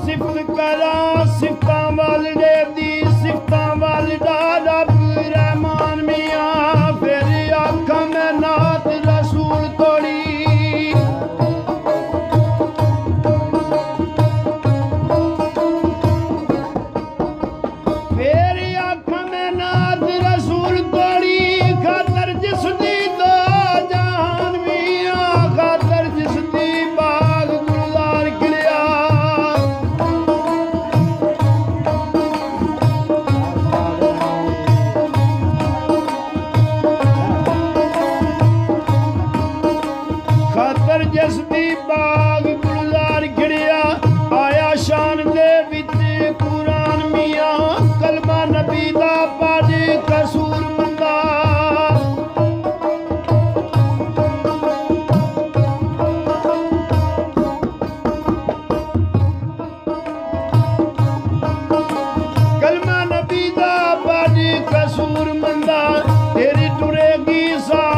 सिफत करा सिफतां वाले दी सिफतां वाला रब रहमान मियां फिर आखा मैं नात रसूल तोड़ी फिर आखा मैं नात रसूल तोड़ी खातर जिस दी दो जहान मियां खातर जिस दी बाग गुलजार खिलिया खातर जिस दी बाग गुलजार खिलिया आया शान दे विच कुरान मियां कलमा नबी दा पढ़ कसूर मंदा कलमा नबी दा पढ़ कसूर मंदा तेरी टुरेगी सा